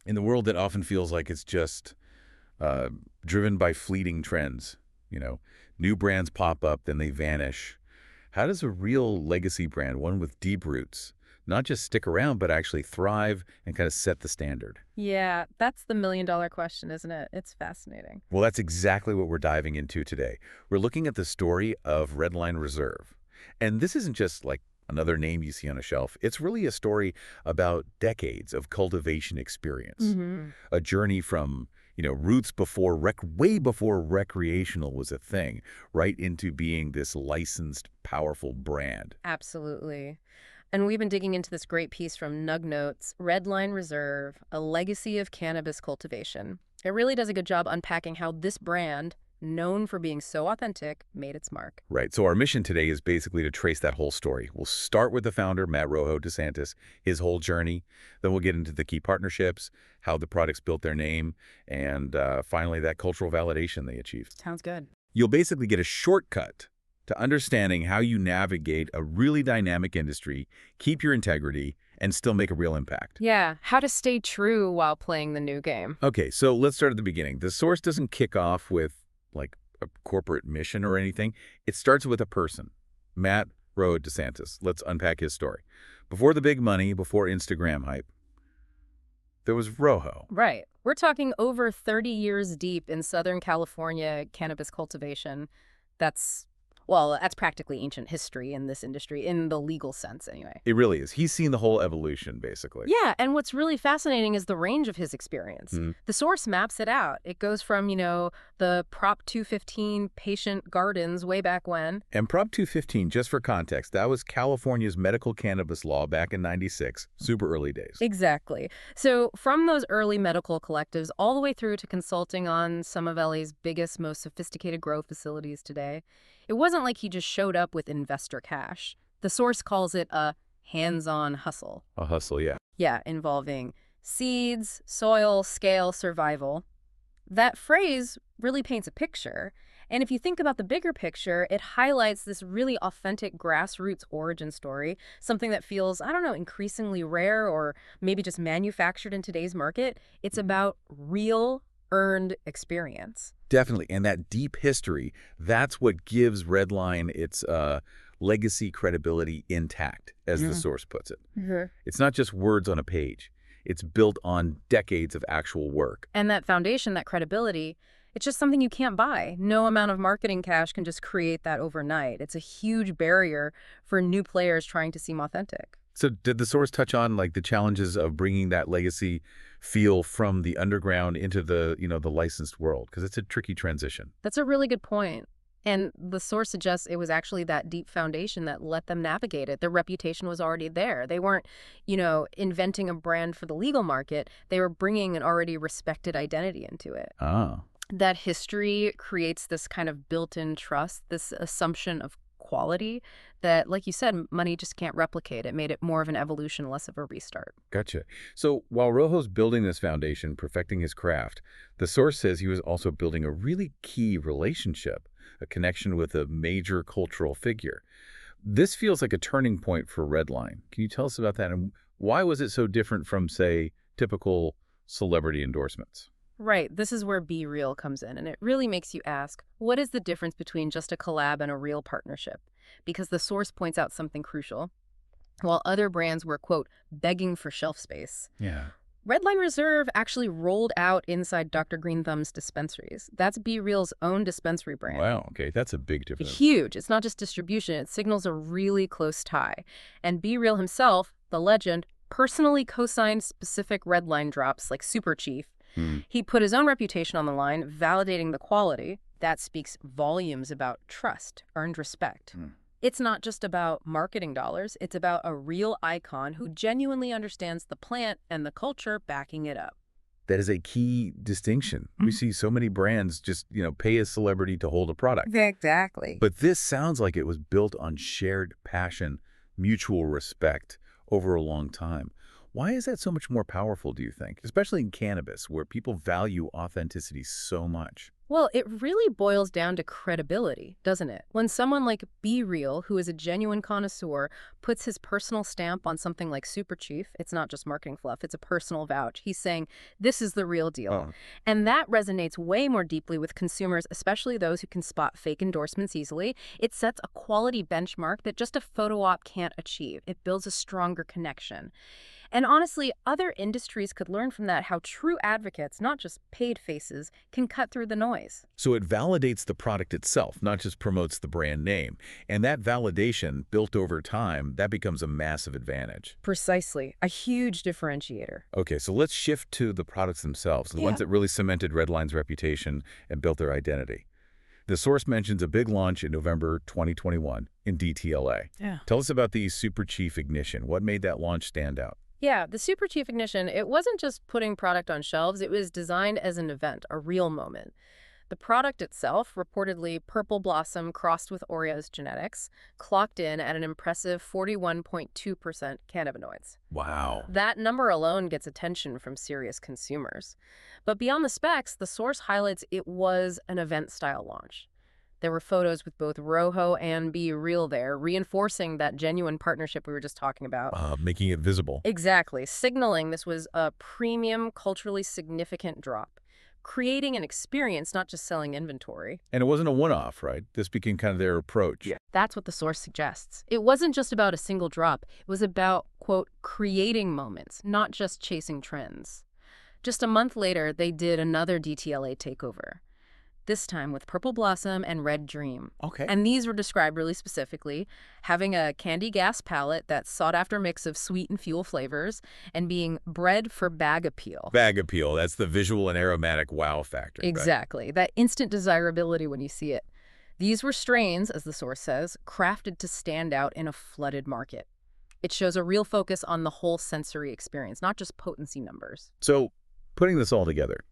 In the world that often feels like it's just uh, driven by fleeting trends, new brands pop up, then they vanish. How does a real legacy brand, one with deep roots, not just stick around, but actually thrive and kind of set the standard? Yeah, that's the million-dollar question, isn't it? It's fascinating. Well, that's exactly what we're diving into today. We're looking at the story of Redline Reserve. And this isn't just like another name you see on a shelf. It's really a story about decades of cultivation experience. Hmm. A journey from, roots before way before recreational was a thing, right into being this licensed, powerful brand. Absolutely. And we've been digging into this great piece from Nug Notes, Redline Reserve, A Legacy of Cannabis Cultivation. It really does a good job unpacking how this brand, known for being so authentic, made its mark. Right. So our mission today is basically to trace that whole story. We'll start with the founder, Matt Rojo Desantis, his whole journey. Then we'll get into the key partnerships, how the products built their name, and finally that cultural validation they achieved. Sounds good. You'll basically get a shortcut to understanding how you navigate a really dynamic industry, keep your integrity, and still make a real impact. Yeah, how to stay true while playing the new game. Okay, so let's start at the beginning. The source doesn't kick off with like a corporate mission or anything. It starts with a person, Matt Rojo Desantis. Let's unpack his story. Before the big money, before Instagram hype, there was Rojo. Right. We're talking over 30 years deep in Southern California cannabis cultivation. That's practically ancient history in this industry, in the legal sense anyway. It really is. He's seen the whole evolution, basically. Yeah, and what's really fascinating is the range of his experience. The source maps it out. It goes from, the Prop 215 patient gardens way back when. And Prop 215, just for context, that was California's medical cannabis law back in '96, super early days. Exactly. So from those early medical collectives all the way through to consulting on some of LA's biggest, most sophisticated grow facilities today, it wasn't like he just showed up with investor cash. The source calls it a hands-on hustle. A hustle, yeah. Yeah, involving seeds, soil, scale, survival. That phrase really paints a picture. And if you think about the bigger picture, it highlights this really authentic grassroots origin story, something that feels, increasingly rare or maybe just manufactured in today's market. It's about real earned experience. Definitely. And that deep history, that's what gives Redline its legacy credibility intact, as the source puts it. It's not just words on a page. It's built on decades of actual work. And that foundation, that credibility, it's just something you can't buy. No amount of marketing cash can just create that overnight. It's a huge barrier for new players trying to seem authentic. So did the source touch on like the challenges of bringing that legacy feel from the underground into the, the licensed world? Because it's a tricky transition. That's a really good point. And the source suggests it was actually that deep foundation that let them navigate it. Their reputation was already there. They weren't, inventing a brand for the legal market. They were bringing an already respected identity into it. Ah. That history creates this kind of built-in trust, this assumption of quality that, like you said, money just can't replicate. It made it more of an evolution, less of a restart. Gotcha. So while Rojo's building this foundation, perfecting his craft, the source says he was also building a really key relationship, a connection with a major cultural figure. This feels like a turning point for Redline. Can you tell us about that? And why was it so different from, say, typical celebrity endorsements? Right. This is where Be Real comes in, and it really makes you ask, what is the difference between just a collab and a real partnership? Because the source points out something crucial. While other brands were, quote, begging for shelf space, Yeah. Redline Reserve actually rolled out inside Dr. Greenthumb's dispensaries. That's Be Real's own dispensary brand. Wow. Okay. That's a big difference. Huge. It's not just distribution. It signals a really close tie. And Be Real himself, the legend, personally co-signed specific Redline drops like Super Chief. He put his own reputation on the line, validating the quality. That speaks volumes about trust, earned respect. It's not just about marketing dollars. It's about a real icon who genuinely understands the plant and the culture backing it up. That is a key distinction. We see so many brands just, pay a celebrity to hold a product. Exactly. But this sounds like it was built on shared passion, mutual respect over a long time. Why is that so much more powerful, do you think? Especially in cannabis, where people value authenticity so much. Well, it really boils down to credibility, doesn't it? When someone like Be Real, who is a genuine connoisseur, puts his personal stamp on something like Super Chief, it's not just marketing fluff, it's a personal vouch. He's saying, this is the real deal. Oh. And that resonates way more deeply with consumers, especially those who can spot fake endorsements easily. It sets a quality benchmark that just a photo op can't achieve. It builds a stronger connection. And honestly, other industries could learn from that how true advocates, not just paid faces, can cut through the noise. So it validates the product itself, not just promotes the brand name. And that validation, built over time, that becomes a massive advantage. Precisely. A huge differentiator. Okay, so let's shift to the products themselves, the ones that really cemented Redline's reputation and built their identity. The source mentions a big launch in November 2021 in DTLA. Yeah. Tell us about the Super Chief Ignition. What made that launch stand out? Yeah, the Super Chief Ignition, it wasn't just putting product on shelves, it was designed as an event, a real moment. The product itself, reportedly Purple Blossom crossed with Oreoz genetics, clocked in at an impressive 41.2% cannabinoids. Wow. That number alone gets attention from serious consumers. But beyond the specs, the source highlights it was an event-style launch. There were photos with both Rojo and Be Real there, reinforcing that genuine partnership we were just talking about. Making it visible. Exactly, signaling this was a premium, culturally significant drop, creating an experience, not just selling inventory. And it wasn't a one-off, right? This became kind of their approach. Yeah. That's what the source suggests. It wasn't just about a single drop. It was about, quote, creating moments, not just chasing trends. Just a month later, they did another DTLA takeover. This time with Purple Blossom and Red Dream. Okay. And these were described really specifically, having a candy gas palette, that sought-after mix of sweet and fuel flavors, and being bred for bag appeal. Bag appeal, that's the visual and aromatic wow factor. Exactly. That instant desirability when you see it. These were strains, as the source says, crafted to stand out in a flooded market. It shows a real focus on the whole sensory experience, not just potency numbers. So, putting this all together,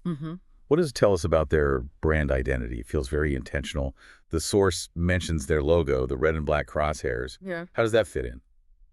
what does it tell us about their brand identity? It feels very intentional. The source mentions their logo, the red and black crosshairs. Yeah. How does that fit in?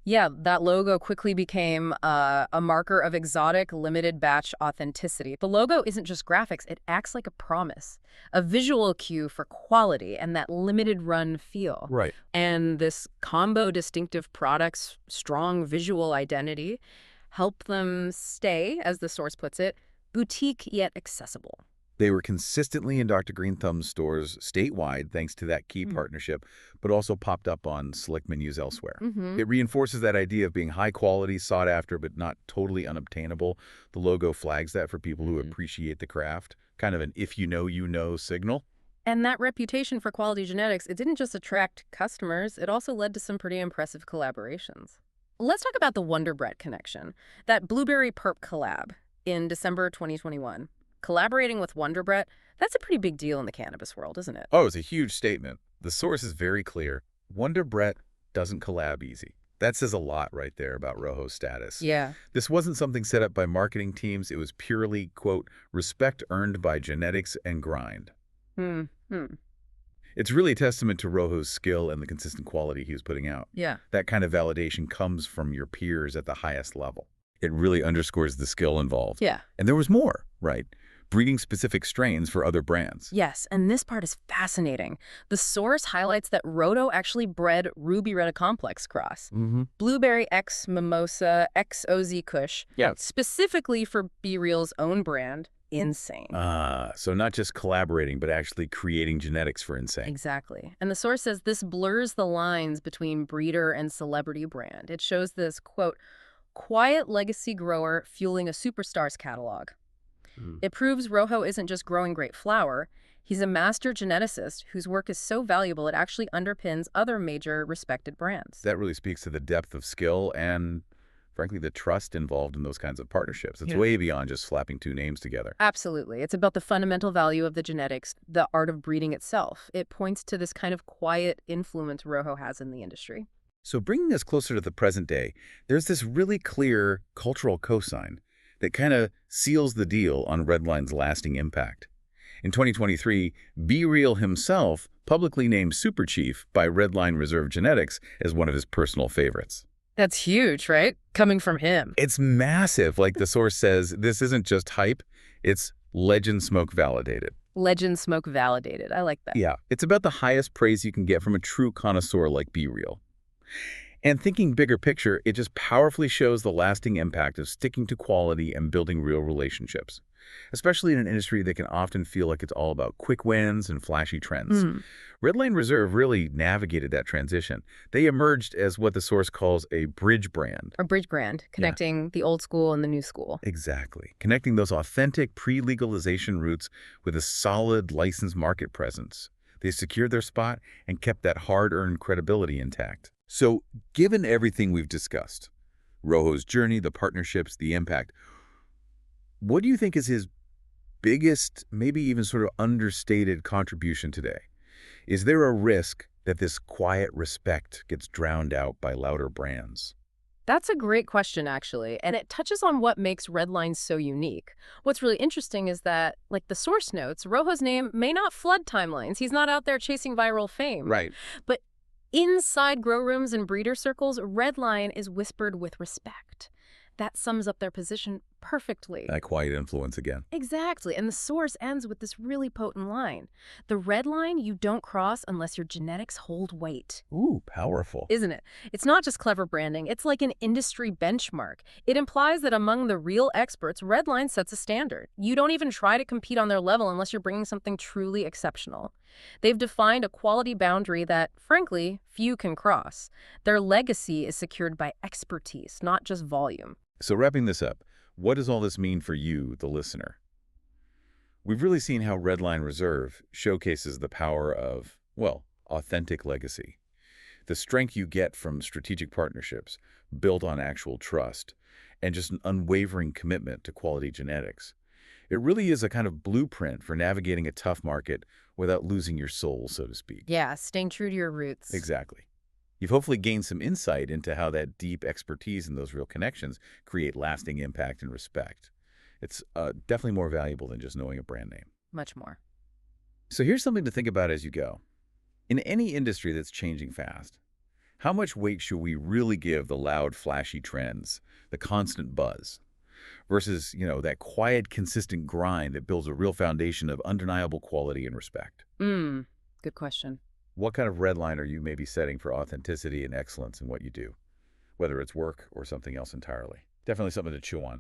Yeah, that logo quickly became a marker of exotic, limited batch authenticity. The logo isn't just graphics, it acts like a promise, a visual cue for quality and that limited run feel. Right. And this combo distinctive products, strong visual identity, help them stay, as the source puts it, boutique yet accessible. They were consistently in Dr. Greenthumb's stores statewide thanks to that key partnership, but also popped up on select menus elsewhere. It reinforces that idea of being high quality, sought after, but not totally unobtainable. The logo flags that for people who appreciate the craft, kind of an if you know signal. And that reputation for quality genetics, it didn't just attract customers, it also led to some pretty impressive collaborations. Let's talk about the Wonderbrett connection, that Blueberry Purp collab in December 2021. Collaborating with Wonderbrett, that's a pretty big deal in the cannabis world, isn't it? Oh, it's a huge statement. The source is very clear. Wonderbrett doesn't collab easy. That says a lot right there about Rojo's status. Yeah. This wasn't something set up by marketing teams. It was purely, quote, respect earned by genetics and grind. It's really a testament to Rojo's skill and the consistent quality he was putting out. Yeah. That kind of validation comes from your peers at the highest level. It really underscores the skill involved. Yeah. And there was more, right? Breeding specific strains for other brands. Yes, and this part is fascinating. The source highlights that Rojo actually bred Ruby Red Complex cross. Blueberry X Mimosa X OZ Kush. Yeah. Specifically for Be Real's own brand, Insane. So not just collaborating, but actually creating genetics for Insane. Exactly. And the source says this blurs the lines between breeder and celebrity brand. It shows this, quote, quiet legacy grower fueling a superstar's catalog. It proves Rojo isn't just growing great flower. He's a master geneticist whose work is so valuable it actually underpins other major respected brands. That really speaks to the depth of skill and, frankly, the trust involved in those kinds of partnerships. It's way beyond just slapping two names together. Absolutely. It's about the fundamental value of the genetics, the art of breeding itself. It points to this kind of quiet influence Rojo has in the industry. So bringing us closer to the present day, there's this really clear cultural cosign that kind of seals the deal on Redline's lasting impact. In 2023, Be Real himself publicly named Super Chief by Redline Reserve Genetics as one of his personal favorites. That's huge, right? Coming from him. It's massive. Like the source says, this isn't just hype, it's legend smoke validated. Legend smoke validated. I like that. Yeah, it's about the highest praise you can get from a true connoisseur like Be Real. And thinking bigger picture, it just powerfully shows the lasting impact of sticking to quality and building real relationships, especially in an industry that can often feel like it's all about quick wins and flashy trends. Redline Reserve really navigated that transition. They emerged as what the source calls a bridge brand. A bridge brand, connecting the old school and the new school. Exactly. Connecting those authentic pre-legalization roots with a solid licensed market presence. They secured their spot and kept that hard-earned credibility intact. So, given everything we've discussed, Rojo's journey, the partnerships, the impact, what do you think is his biggest, maybe even sort of understated contribution today? Is there a risk that this quiet respect gets drowned out by louder brands? That's a great question, actually, and it touches on what makes Redline so unique. What's really interesting is that, like the source notes, Rojo's name may not flood timelines. He's not out there chasing viral fame. Right. But inside grow rooms and breeder circles, Redline is whispered with respect. That sums up their position perfectly. That quiet influence again. Exactly, and the source ends with this really potent line. The red line you don't cross unless your genetics hold weight. Ooh, powerful. Isn't it? It's not just clever branding, it's like an industry benchmark. It implies that among the real experts, Redline sets a standard. You don't even try to compete on their level unless you're bringing something truly exceptional. They've defined a quality boundary that, frankly, few can cross. Their legacy is secured by expertise, not just volume. So wrapping this up, what does all this mean for you, the listener? We've really seen how Redline Reserve showcases the power of, well, authentic legacy. The strength you get from strategic partnerships built on actual trust and just an unwavering commitment to quality genetics. It really is a kind of blueprint for navigating a tough market without losing your soul, so to speak. Yeah, staying true to your roots. Exactly. You've hopefully gained some insight into how that deep expertise and those real connections create lasting impact and respect. It's definitely more valuable than just knowing a brand name. Much more. So here's something to think about as you go. In any industry that's changing fast, how much weight should we really give the loud, flashy trends, the constant buzz, versus, that quiet, consistent grind that builds a real foundation of undeniable quality and respect? Good question. What kind of red line are you maybe setting for authenticity and excellence in what you do, whether it's work or something else entirely? Definitely something to chew on.